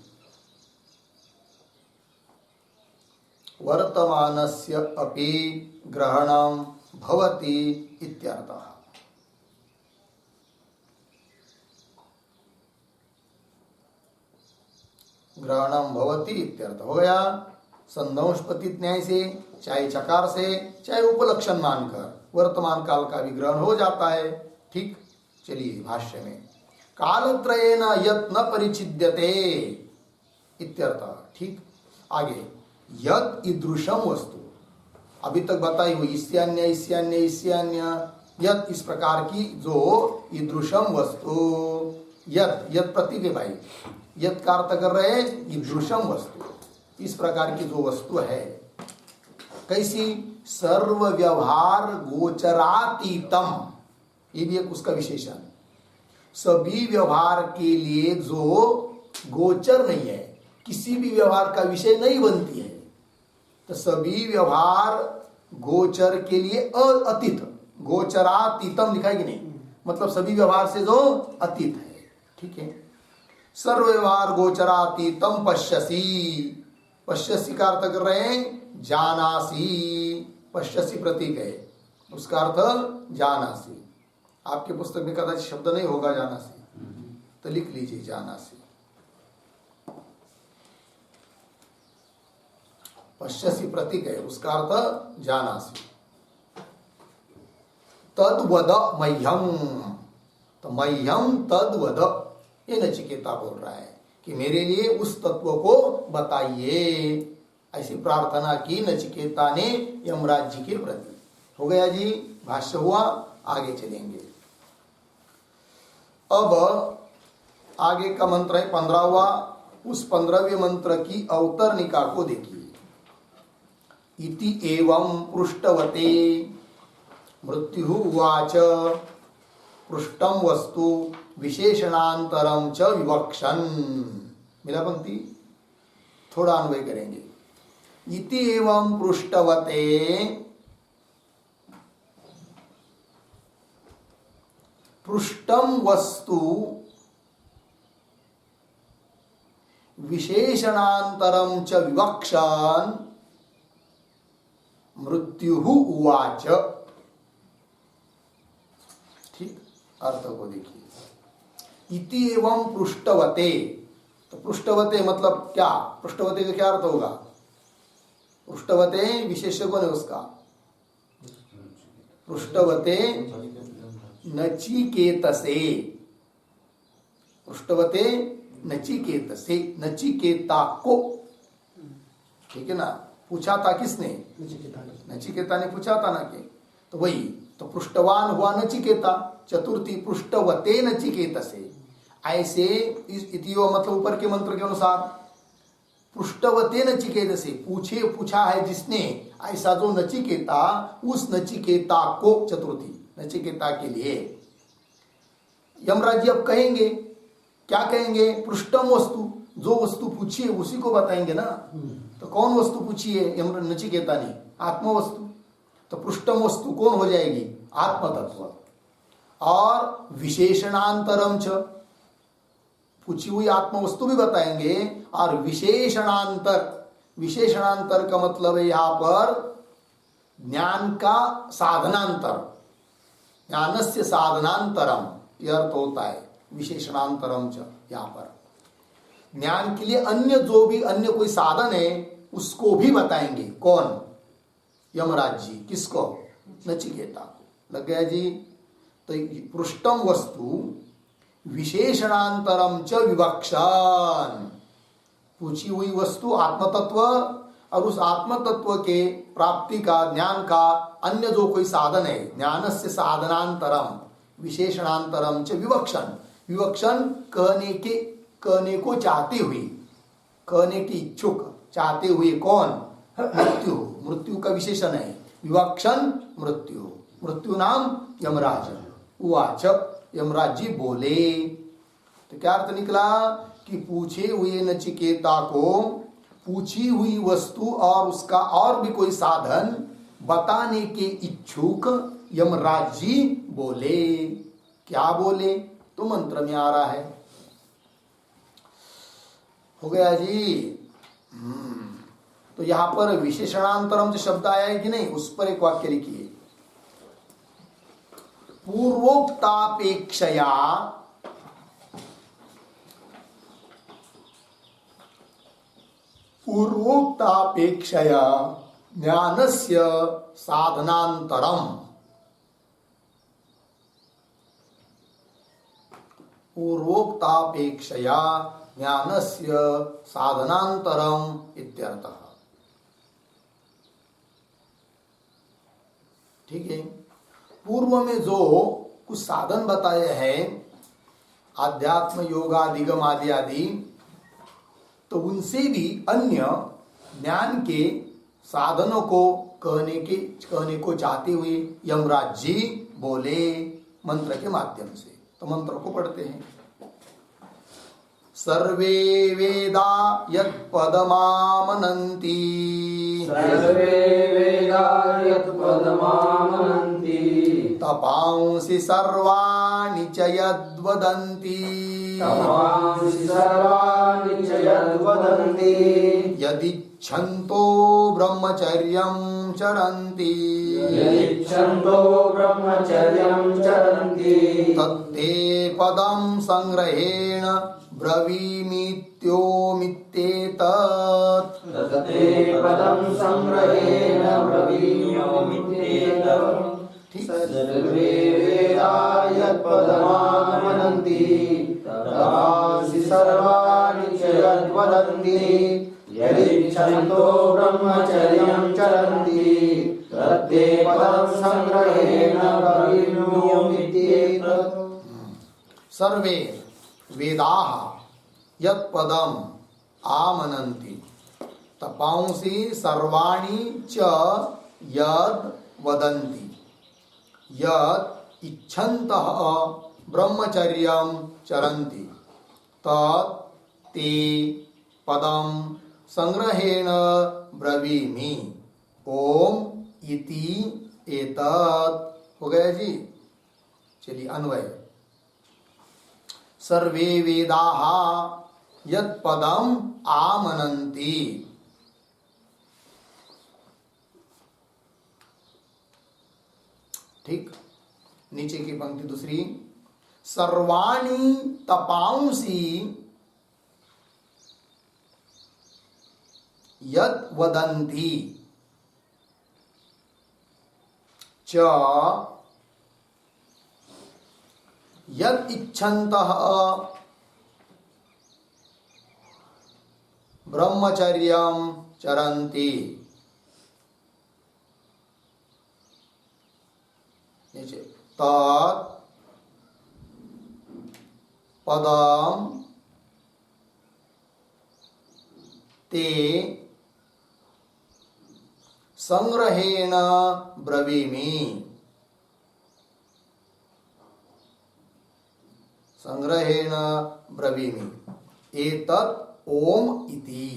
वर्तमानस्य अपि ग्रहणं भवति इत्यर्थः। ग्रहणं भवति इत्यर्थ हो गया। संदंश पतित न्याय से, चाहे चकार से, चाहे उपलक्षण मानकर वर्तमान काल का भी ग्रहण हो जाता है। ठीक, चलिए भाष्य में कालत्रयेन यत् न परिचिद्यते इत्यर्थ। ठीक, आगे यत् ईदृशम वस्तु, अभी तक बताई हुई ईशान्य ईशान्य ईशान्य यत्, इस प्रकार की जो ईदृशम वस्तु, यत् यत् प्रतीक है भाई, यत् का अर्थ कर रहे हैं ईदृशम वस्तु, इस प्रकार की जो वस्तु है, कैसी, सर्व व्यवहार गोचरातीतम, ये भी एक उसका विशेषण, सभी व्यवहार के लिए जो गोचर नहीं है, किसी भी व्यवहार का विषय नहीं बनती है। तो सभी व्यवहार गोचर के लिए अतीत, गोचरातीतम लिखा है कि नहीं, मतलब सभी व्यवहार से जो अतीत है। ठीक है, सर्व व्यवहार गोचरातीतम पश्यसी, पश्यसी का अर्थ कर रहे हैं जानासी, पश्यसी प्रतीक है, उसका अर्थ जानासी। आपके पुस्तक में कदाचित शब्द नहीं होगा जानासी, तो लिख लीजिए जानासी। पश्यसी प्रतीक है, उसका अर्थ जानासी। तद्वद मह्यम, तो मह्यम तद्वद, ये नचिकेता बोल रहा है कि मेरे लिए उस तत्व को बताइए, ऐसी प्रार्थना की नचिकेता ने यमराज जी के प्रति। हो गया जी, भाष्य हुआ, आगे चलेंगे। अब आगे का मंत्र है 15वां, उस 15वें मंत्र की अवतरणिका को देखिए। इति एवं पृष्ठवते मृत्यु उवाच पृष्ठम वस्तु विशेषणांतरम च विवक्षन्, मिला पंक्ति, थोड़ा अन्वय करेंगे। इति एवं पृष्ठवते पृष्ठम वस्तु विशेषणांतरम च विवक्षन् मृत्यु उवाच। ठीक, अर्थ को देखिए। इति एवं पृष्ठवते, तो पृष्ठवते मतलब क्या, पृष्ठवते का क्या अर्थ होगा, पृष्ठवते विशेष्य कौन है उसका, पृष्ठवते नचिकेतसे, पृष्ठवते नचिकेतसे, नचिकेता को। ठीक है ना, पूछा था किसने, नचिकेता ने पूछा था ना कि, तो वही, तो पृष्ठवान हुआ नचिकेता, चतुर्थी पृष्ठवते नचिकेतसे। ऐसे इस इतियो मतलब ऊपर के मंत्र के अनुसार पृष्ठवते नचिकेत से पूछा है जिसने, ऐसा जो नचिकेता, उस नचिकेता को, चतुर्थी नचिकेता के लिए यमराज जी अब कहेंगे, क्या कहेंगे? पृष्ठम वस्तु, जो वस्तु पूछी है उसी को बताएंगे ना। तो कौन वस्तु पूछी है यम नचिकेता ने? आत्म वस्तु। तो पृष्ठम वस्तु कौन हो जाएगी? आत्म तत्व। और विशेषणांतरम च, पूछी हुई आत्म वस्तु भी बताएंगे, और विशेषणांतर, विशेषणांतर का मतलब है यहां पर ज्ञान का साधनांतर, ज्ञानस्य साधनांतरम यह अर्थ होता है विशेषणांतरम च। यहां पर ज्ञान के लिए अन्य जो भी अन्य कोई साधन है उसको भी बताएंगे। कौन? यमराज जी। किसको? नचिकेता को। लग गया जी? तो पृष्ठम वस्तु विशेषणांतरम च विवक्षण, पूछी हुई वस्तु आत्मतत्व और उस आत्मतत्व के प्राप्ति का, ज्ञान का अन्य जो कोई साधन है, ज्ञानस्य साधनांतरम विशेषणांतरम च विवक्षण, विवक्षण कहने को चाहते हुए, कहने की इच्छुक, चाहते हुए। कौन? मृत्यु, मृत्यु का विशेषण है विवक्षण मृत्यु, मृत्यु नाम यमराज। उवाच, यमराज जी बोले। तो क्या अर्थ निकला कि पूछे हुए नचिकेता को पूछी हुई वस्तु और उसका और भी कोई साधन बताने के इच्छुक यमराज जी बोले। क्या बोले? तो मंत्र में आ रहा है। हो गया जी। तो यहां पर विशेषणांतरम जो शब्द आया है कि नहीं, उस पर एक वाक्य लिखिए। पूर्वोक्तापेक्षया ज्ञानस्य साधनांतरम, पूर्वोक्तापेक्षया ज्ञानस्य साधनांतरम इत्यर्थः। ठीक है। पूर्व में जो कुछ साधन बताए हैं, आध्यात्म योगादिगम आदि आदि, तो उनसे भी अन्य ज्ञान के साधनों को कहने को चाहते हुए यमराज जी बोले मंत्र के माध्यम से। तो मंत्र को पढ़ते हैं। सर्वे वेदा यत्पदमामनन्ति, सर्वे वेदा यत्पदमामनन्ति, तपांसि सर्वाणि च यद्वदन्ति, तपांसि सर्वाणि च यद्वदन्ति, यदिच्छन्तो ब्रह्मचर्यं चरन्ति, यदिच्छन्तो ब्रह्मचर्यं चरन्ति, तत्ते पदं संग्रहेण ब्रवीमीत्योमित्येतत्। तत्ते पदं संग्रहेण ब्रवीम्योमित्येतत्। सर्वे वेदा यत्पदमामनन्ति, तपांसि सर्वाणि च यद्वदन्ति, यदिच्छन्तो ब्रह्मचर्यं चरन्ति, तत्ते पदं संग्रहेण ब्रवीम्योमित्येतत्। सर्वे वेदाः यत्पदम् आमनन्ति, तपांसि सर्वाणि च यद् वदन्ति, यत् इच्छन्तः ब्रह्मचर्यं चरन्ति, तत् ते पदं संग्रहेण ब्रवीमि। ओम इति एतत्। हो गया जी। चलिए अन्वय। सर्वे वेदाः यत्पदम् आमनन्ति, ठीक। नीचे की पंक्ति दूसरी, सर्वाणि तपांसि यत् वदन्ति च यत् इच्छन्तः ब्रह्मचर्यं चरन्ति। नीचे तत् पदम ते संग्रहेण ब्रवीमि। संग्रहेण ब्रवीमि एतत् ओम इति।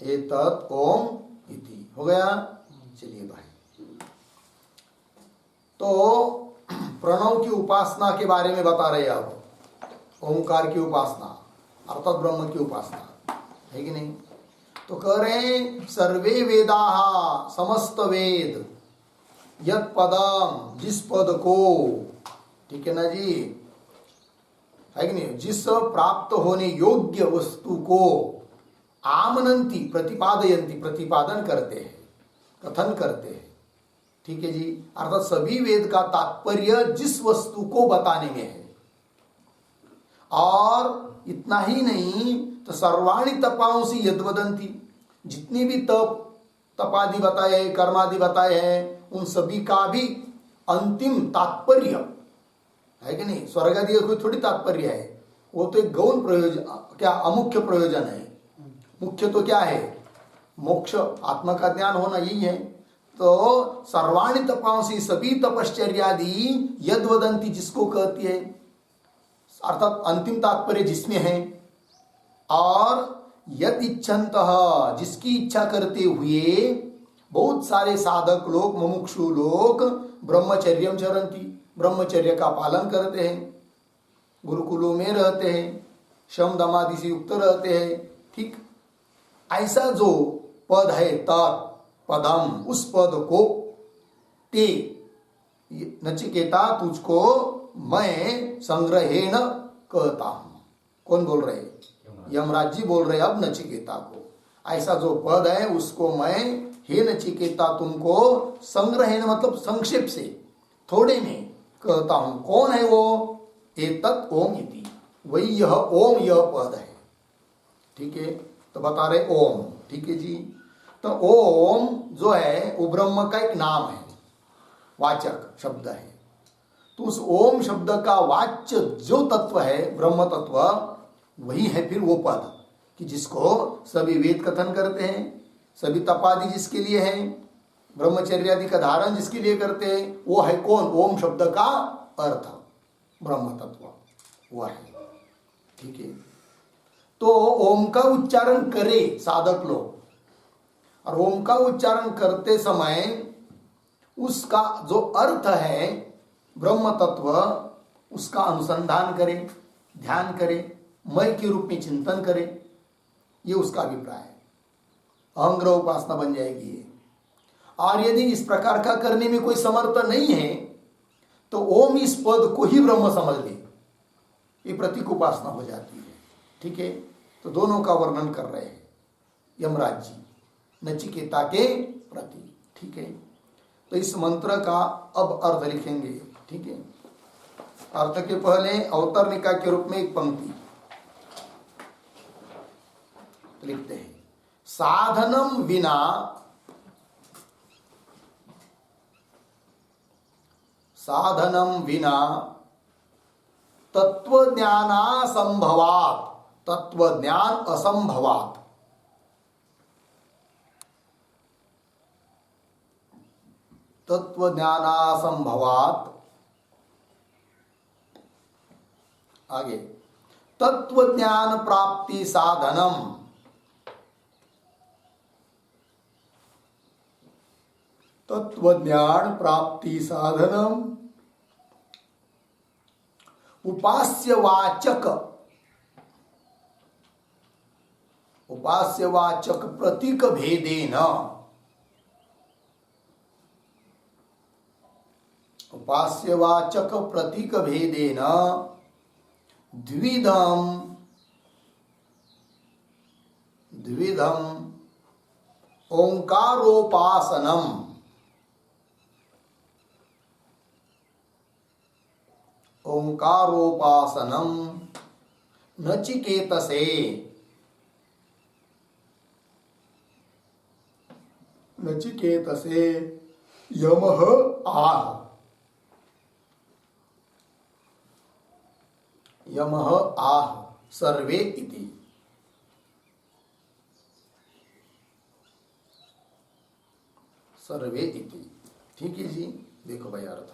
एतत् ओम इति हो गया। चलिए भाई, तो प्रणव की उपासना के बारे में बता रहे अब। ओंकार की उपासना अर्थात ब्रह्म की उपासना है कि नहीं। तो कह रहे हैं सर्वे वेदाः, समस्त वेद, यत् पदम, जिस पद को, ठीक है ना जी, है कि नहीं, जिस प्राप्त होने योग्य वस्तु को आमनंती, प्रतिपादयंती, प्रतिपादन करते हैं, कथन करते हैं, ठीक है जी। अर्थात सभी वेद का तात्पर्य जिस वस्तु को बताने में है। और इतना ही नहीं, तो सर्वाणि तपांसी यद्वदंती, जितनी भी तपादि बताए हैं, कर्मादि बताए हैं, उन सभी का भी अंतिम तात्पर्य है कि नहीं। स्वर्ग आदि का कोई थोड़ी तात्पर्य है, वो तो एक गौण प्रयोजन, क्या अमुख्य प्रयोजन है। मुख्य तो क्या है, मोक्ष, आत्मा का ज्ञान होना, यही है। तो सर्वाणि तपांसी, सभी तपश्चर्यादि, यद्वदंती, जिसको कहती है, अर्थात अंतिम तात्पर्य जिसमें है। और यद इच्छन्तः, जिसकी इच्छा करते हुए बहुत सारे साधक लोग, मुमुक्षु लोग, ब्रह्मचर्यम चरंती, ब्रह्मचर्य का पालन करते हैं, गुरुकुलों में रहते हैं, शम दमादि से युक्त रहते हैं, ठीक। ऐसा जो पद है, तत् पदम, उस पद को, ते नचिकेता, तुझको मैं संग्रहेण कहता हूं। कौन बोल रहे? यमराज जी बोल रहे अब नचिकेता को। ऐसा जो पद है उसको मैं, हे नचिकेता, तुमको संग्रहेण मतलब संक्षेप से, थोड़े में कहता हूं। कौन है वो? एतत् ओम इति, वही यह ओम, यह पद है, ठीक है। तो बता रहे ओम, ठीक है जी। तो ओम जो है वो ब्रह्म का एक नाम है, वाचक शब्द है। तो उस ओम शब्द का वाच्य जो तत्व है, ब्रह्म तत्व, वही है फिर वो पद, कि जिसको सभी वेद कथन करते हैं, सभी तपादि जिसके लिए है, ब्रह्मचर्यादि का धारण जिसके लिए करते हैं, वो है कौन? ओम शब्द का अर्थ ब्रह्म तत्व वो है, ठीक है। तो ओम का उच्चारण करे साधक लोग, और ओम का उच्चारण करते समय उसका जो अर्थ है ब्रह्म तत्व, उसका अनुसंधान करें, ध्यान करें, मय के रूप में चिंतन करें, ये उसका अभिप्राय है। अहंग्रह उपासना बन जाएगी ये। और यदि इस प्रकार का करने में कोई समर्थ नहीं है, तो ओम इस पद को ही ब्रह्म समझ ले, ये प्रतीक उपासना हो जाती है, ठीक है। तो दोनों का वर्णन कर रहे हैं यमराज जी नचिकेता के प्रति, ठीक है। तो इस मंत्र का अब अर्थ लिखेंगे, ठीक है। अर्थ के पहले अवतरणिका के रूप में एक पंक्ति लिखते हैं। साधनम विना, साधनम विना तत्वज्ञानासंभवात्, तत्वज्ञान असंभवात्, तत्वज्ञानासंभवात्, आगे तत्वज्ञान प्राप्ति साधनम, तत्वज्ञान प्राप्ति साधनम उपास्यवाचक, उपास्यवाचक प्रतीक भेदेन, उपास्यवाचक प्रतीक भेदेन द्विधम, द्विधम ओंकारोपासनम, ओंकारोपासनम नचिकेतसे, नचिकेतसे यमः आह। यमः आह सर्वे इति। सर्वे इति, ठीक है जी। देखो भाई अर्थ,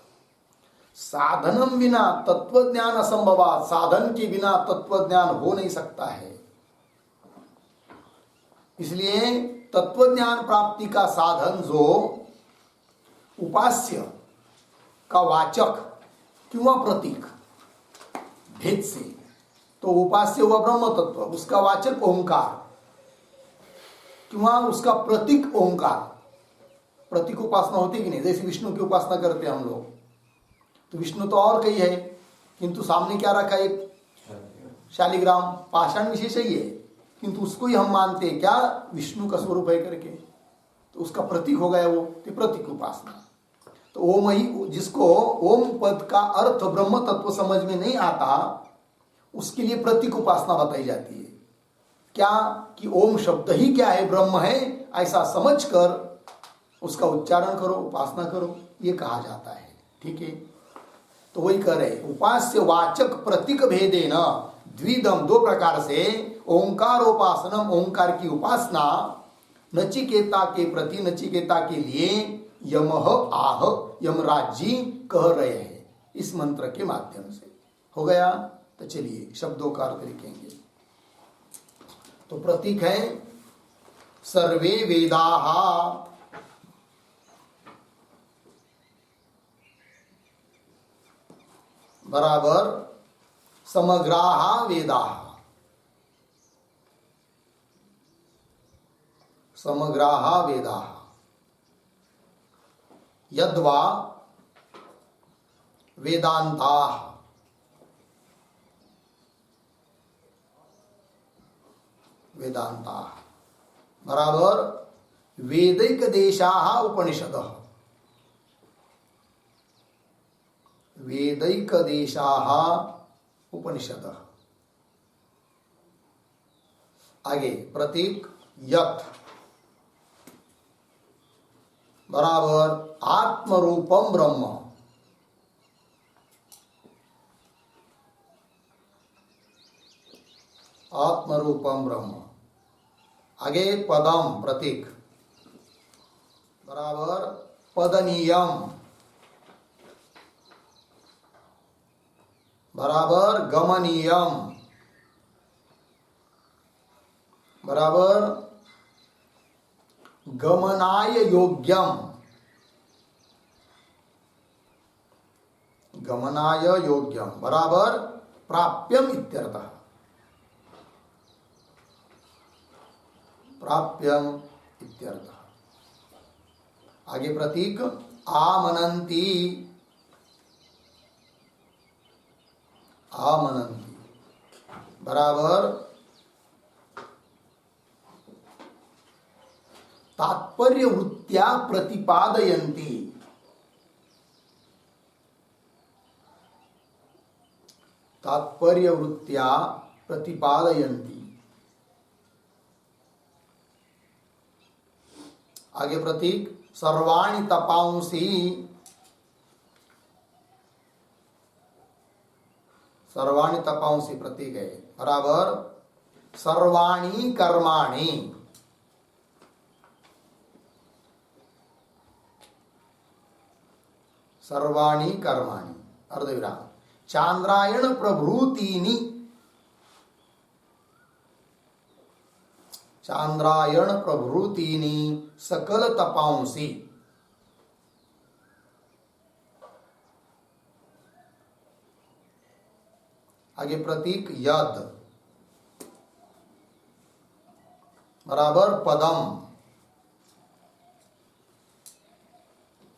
साधनम बिना तत्व ज्ञान असंभवात, साधन के बिना तत्व ज्ञान हो नहीं सकता है। इसलिए तत्व ज्ञान प्राप्ति का साधन जो उपास्य का वाचक किंवा प्रतीक भेद से, तो उपास्य हुआ ब्रह्म तत्व, उसका वाचक ओंकार किंवा उसका प्रतीक ओंकार। प्रतीक उपासना होती कि नहीं, जैसे विष्णु की उपासना करते हैं हम लोग, तो विष्णु तो और कई है, किंतु सामने क्या रखा, एक शालिग्राम पाषाण विशेष ही है, किंतु उसको ही हम मानते हैं क्या विष्णु का स्वरूप है करके, तो उसका प्रतीक हो गया वो, तो प्रतीक उपासना। तो ओम ही, जिसको ओम पद का अर्थ ब्रह्म तत्व समझ में नहीं आता, उसके लिए प्रतीक उपासना बताई जाती है। क्या कि ओम शब्द ही क्या है, ब्रह्म है, ऐसा समझकर उसका उच्चारण करो, उपासना करो, ये कहा जाता है। ठीक है, तो वही कह रहे, उपास्य वाचक प्रतीक भेदेन द्विदम, दो प्रकार से ओंकारोपासनम, ओंकार की उपासना नचिकेता के प्रति, नचिकेता के लिए यमः आह, यमराज जी कह रहे हैं इस मंत्र के माध्यम से। हो गया, तो चलिए शब्दों का अर्थ लिखेंगे। तो प्रतीक है सर्वे वेदाः बराबर समग्राः वेदाः, समग्राः वेदाः यद्वा वेदांताः, वेदांताः बराबर वेदैक देशाः उपनिषदः, वेदैक देशाः उपनिषदः। आगे प्रतीक यत् बराबर आत्मरूपम ब्रह्म, आत्मरूपम ब्रह्म। आगे पदम प्रतीक बराबर पदनीयम बराबर गमनीयम बराबर गमनाय योग्यम, गमनाय योग्यम बराबर प्राप्यम इत्यर्थः, प्राप्यम इत्यर्थः। आगे प्रतीक आमनन्ति, आमनन्ति बराबर तात्पर्य वृत्त्या प्रतिपादयन्ति, तात्पर्य वृत्त्या प्रतिपादयन्ति। आगे प्रतीक सर्वाणि तपांसि, सर्वाणि तपांसि प्रतीक है बराबर सर्वाणि कर्माणि, सर्वाणि कर्माणि अर्धविराम। चांद्रायण प्रभृतीनि, चांद्रायण प्रभृतीनि सकल तपांसि। आगे प्रतीक यद बराबर पदम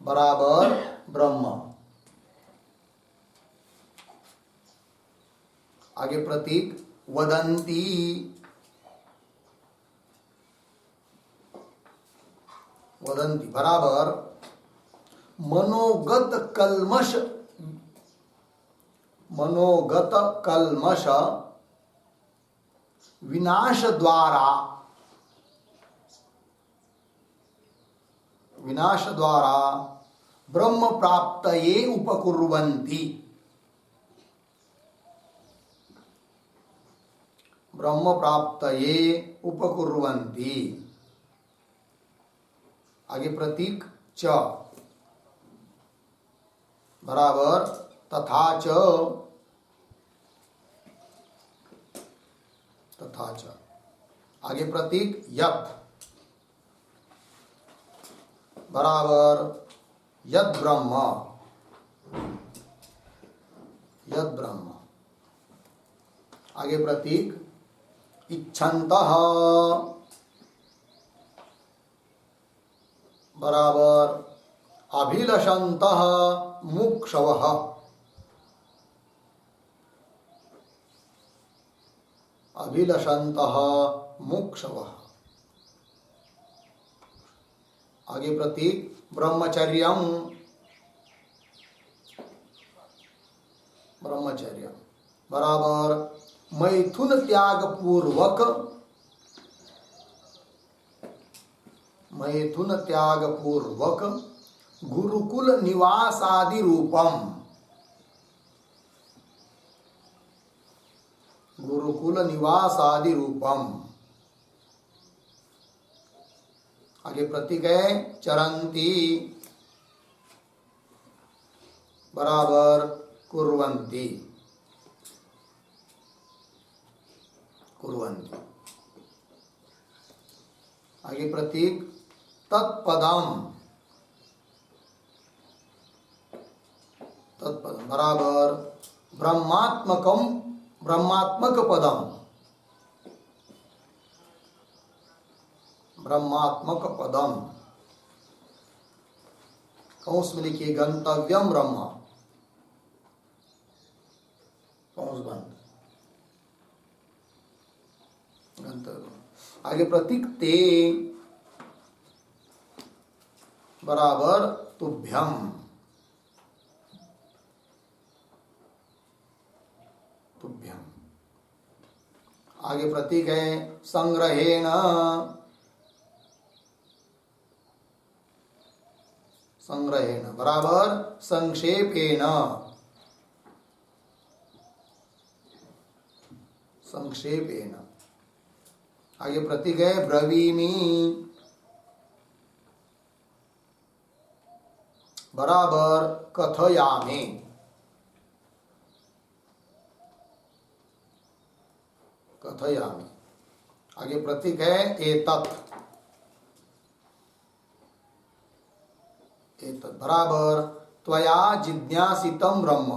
बराबर ब्रह्म। आगे प्रतीक वदंती वदंती बराबर मनोगत कल्मष, मनोगत कल्मष विनाश द्वारा, विनाश द्वारा ब्रह्म प्राप्तये उपकुर्वन्ति। ब्रह्म प्राप्तये उपकुर्वन्ति। आगे प्रतीक च बराबर तथा च, तथा च। आगे प्रतीक यत् बराबर यद ब्रह्म, यद ब्रह्म। आगे प्रतीक इच्छन्तः बराबर अभिलषन्तः मुक्षवः, अभिलषन्तः मुक्षवः। आगे प्रतीक ब्रह्मचर्यम्, ब्रह्मचर्य बराबर मैथुन त्याग पूर्वक, मैथुन त्याग पूर्वक गुरुकुल निवासादि रूपम, गुरुकुल निवासादि रूपम। आगे प्रतीक है चरंती बराबर कुर्वन्ति, कुर्वन्ति। आगे प्रतीक तत्पदम, तत्पदम बराबर ब्रह्मात्मकम, ब्रह्मात्मक पदम, ब्रह्मात्मक पदम। कौंस में लिखिए गंतव्यम ब्रह्म, कौंस बंद, गंतव्य। आगे प्रतीक ते बराबर तुभ्यम, तुभ्यम। आगे प्रतीक है संग्रहेण, संग्रहेण बराबर संक्षेपेण, संक्षेपेण। आगे प्रतीक है ब्रवीमि बराबर कथयामि, कथयामि। आगे प्रतीक है एतत्, एतत् बराबर त्वया जिज्ञासितं ब्रह्म,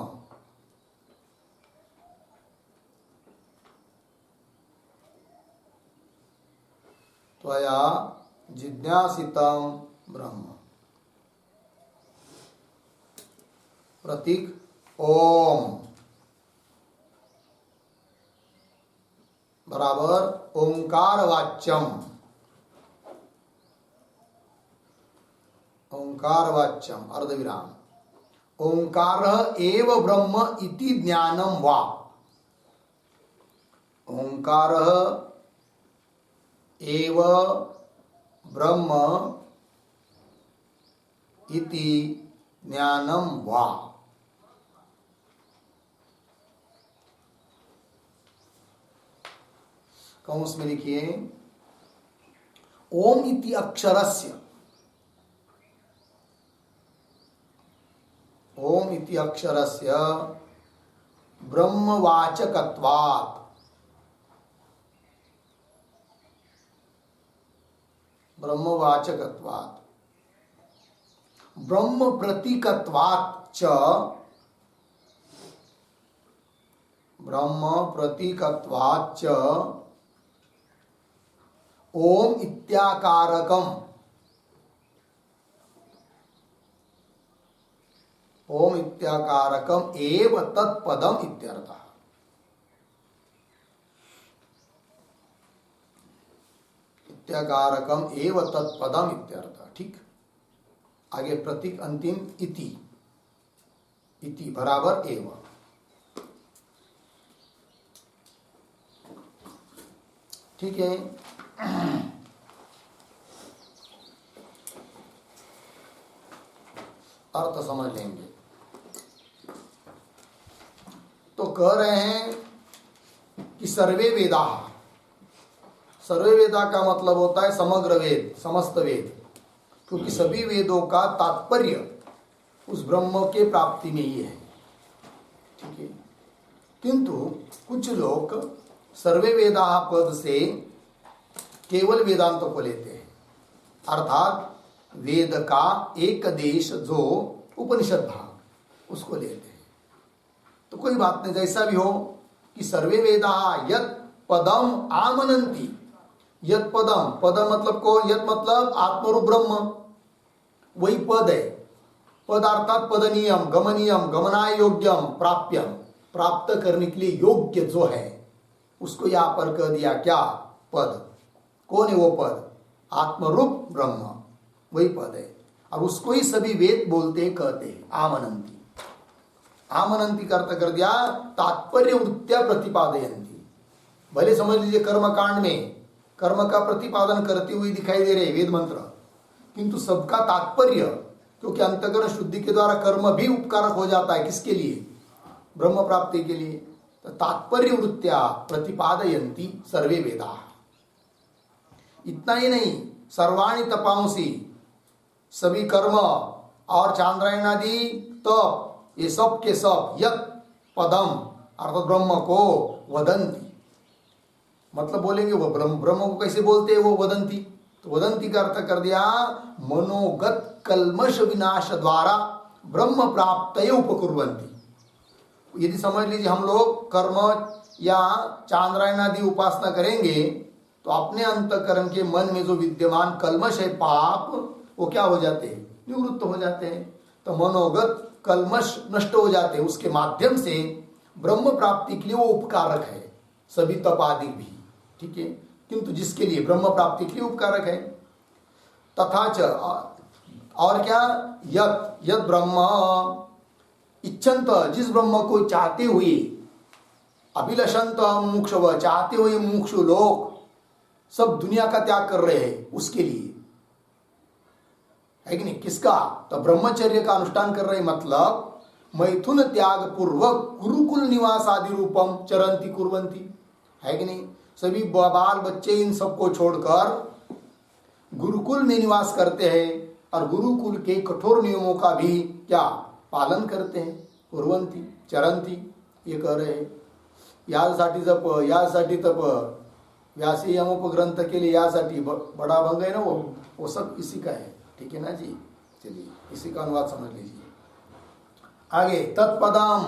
त्वया जिज्ञासितं ब्रह्म। प्रतीक ओम बराबर ओंकार वाच्यम, ओंकार वाच्यम अर्धविराम। ओंकार एव ब्रह्म इति ज्ञानम वा, ओंकार एव ब्रह्म इति ज्ञानम वा। कौंस में लिखिए ओम इति अक्षरस्य, ओम इति अक्षरस्य ब्रह्मवाचकत्वात्, ब्रह्मवाचकत्वात् ब्रह्म प्रतीकत्वात् च, ब्रह्म प्रतीकत्वात् च ओम इत्याकारकम, ओम इत्याकारकम एव तत्पदम इत्यर्थः। इत्याकारकम एव तत्पदम इत्यर्थः। ठीक। आगे प्रतीक अंतिम इति, इति बराबर एव। ठीक है। अर्थ समझ लेंगे। तो कह रहे हैं कि सर्वे वेदाः, सर्वे वेदा का मतलब होता है समग्र वेद, समस्त वेद, क्योंकि सभी वेदों का तात्पर्य उस ब्रह्म के प्राप्ति में ही है। ठीक है, किंतु कुछ लोग सर्वे वेदा पद से केवल वेदांतों को लेते हैं, अर्थात वेद का एक देश जो उपनिषद भाग उसको लेते हैं। तो कोई बात नहीं, जैसा भी हो कि सर्वे वेदा यत् पदम आमनंती, यत् पदम, पदम मतलब को, यत् मतलब आत्मरूप ब्रह्म, वही पद है। पद अर्थात पदनीयम, गमनीयम, गमनाय योग्यम, प्राप्यम, प्राप्त करने के लिए योग्य जो है उसको यहां पर कह दिया क्या, पद। कौन है वो पद? आत्मरूप ब्रह्म, वही पद है। और उसको ही सभी वेद बोलते कहते हैं आमनंती। आमनंती का अर्थ कर दिया तात्पर्य वृत्त्या प्रतिपादयंती। भले समझ लीजिए कर्म कांड में कर्म का प्रतिपादन करते हुए दिखाई दे रहे वेद मंत्र, किंतु सबका तात्पर्य, क्योंकि अंतःकरण शुद्धि के द्वारा कर्म भी उपकारक हो जाता है, किसके लिए? ब्रह्म प्राप्ति के लिए। तो तात्पर्य वृत्त्या प्रतिपादयंती सर्वे वेदा। इतना ही नहीं, सर्वाणि तपांसी, सभी कर्म और चांद्रायण आदि तप, ये सब के सब यत् पदम अर्थात ब्रह्म को वदंती, मतलब बोलेंगे वो ब्रह्म को कैसे बोलते हैं वो वदंती। तो वदंती का अर्थ कर दिया मनोगत कल्मष विनाश द्वारा ब्रह्म प्राप्त उपकुर्वंती। यदि समझ लीजिए हम लोग कर्म या चांद्रायण आदि उपासना करेंगे तो अपने अंतःकरण के मन में जो विद्यमान कल्मष है, पाप, वो क्या हो जाते हैं? निवृत्त हो जाते हैं। तो मनोगत कल्मष नष्ट हो जाते हैं, उसके माध्यम से ब्रह्म प्राप्ति के लिए वो उपकारक है, सभी तप आदि भी। ठीक है, किंतु जिसके लिए ब्रह्म प्राप्ति के लिए उपकारक है। तथा च और क्या, यत् ब्रह्म इच्छन्त, जिस ब्रह्म को चाहते हुए, अभिलषंत मुमुक्ष, चाहते हुए मुमुक्षु लोग सब दुनिया का त्याग कर रहे हैं उसके लिए, है कि नहीं? किसका? तो ब्रह्मचर्य का अनुष्ठान कर रहे, मतलब मैथुन त्याग पूर्वक गुरुकुल निवास आदि रूपम चरंती कुर्वंती, है कि नहीं? सभी बाल बच्चे इन सबको छोड़कर गुरुकुल में निवास करते हैं और गुरुकुल के कठोर नियमों का भी क्या पालन करते हैं। कुर्वंती, चरंती, ये कह रहे हैं। यासाठी जप, यासाठी तप, व्यासी यमोपग्रंथ के लिए यासाठी बड़ा भंग है ना, वो सब इसी का है। ठीक है ना जी? चलिए इसी का अनुवाद समझ लीजिए। आगे तत्पदम,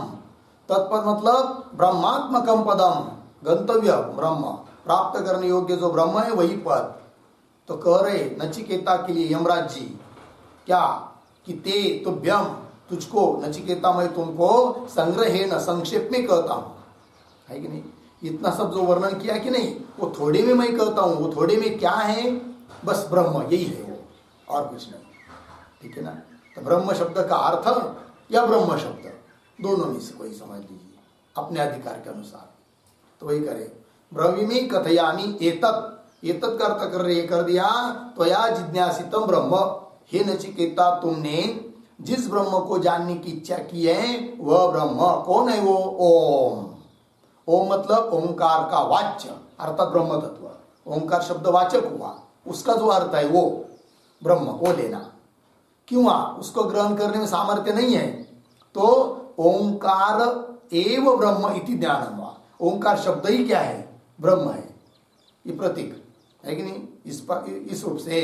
तत्पद मतलब ब्रह्मात्मकम पदम, गंतव्य ब्रह्म, प्राप्त करने योग्य जो ब्रह्म है वही पद। तो कह रहे नचिकेता के लिए यमराज जी क्या कि ते तुभ्यम, तुझको नचिकेता मैं तुमको संग्रहेण, संक्षेप में कहता हूं, है कि नहीं? इतना सब जो वर्णन किया कि नहीं, वो थोड़े में मैं कहता हूं। वो थोड़े में क्या है? बस ब्रह्म, यही है वो, और कुछ नहीं। ठीक है ना? तो ब्रह्म शब्द का अर्थ या ब्रह्म शब्द, दोनों में से कोई समझ लीजिए अपने अधिकार के अनुसार। तो वही करे। ब्रवीमी कथयामी एतत्, एतत् का अर्थ कर रहे कर दिया त्वया जिज्ञासितम ब्रह्म, हे नचिकेता तुमने जिस ब्रह्म को जानने की इच्छा की है वह ब्रह्म कौन है? वो ओम। ओम मतलब ओंकार का वाच्य अर्थात ब्रह्म तत्व। ओंकार शब्द वाचक हुआ, उसका जो अर्थ है वो ब्रह्म, वो लेना। क्यों? उसको ग्रहण करने में सामर्थ्य नहीं है, तो ओंकार एव ब्रह्म इति ज्ञानम हुआ। ओंकार शब्द ही क्या है? ब्रह्म है, ये प्रतीक है कि नहीं? इस रूप से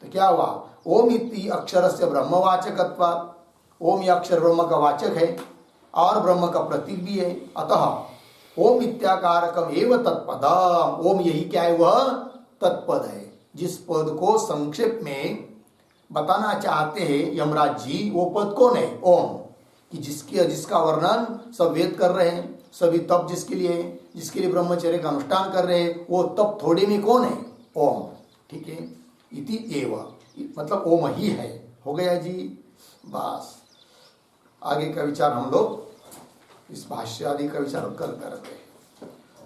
तो क्या हुआ? ओम इति अक्षर से ब्रह्मवाचकत्वात्, ओम यह अक्षर ब्रह्म का वाचक है और ब्रह्म का प्रतीक भी है। अतः ओम इत्याकारकम एव तत्पदम, ओम यही क्या है? वह तत्पद है। जिस पद को संक्षेप में बताना चाहते हैं यमराज जी, वो पद कौन है? ओम, कि जिसका वर्णन सब वेद कर रहे हैं, सभी तप जिसके लिए ब्रह्मचर्य का अनुष्ठान कर रहे हैं, वो तप थोड़े में कौन है? ओम। ठीक है, इति एव मतलब ओम ही है। हो गया जी, बस। आगे का विचार हम लोग इस भाष्य आदि का विचार कल करते हैं।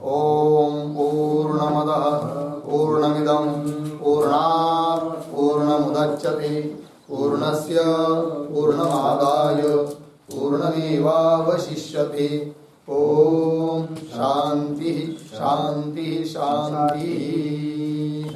ओम पूर्णमदः पूर्णमिदं पूर्णात् पूर्णमुदच्यते पूर्णस्य पूर्णमादाय पूर्णमेवावशिष्यते। ओम शांति शांति शांति।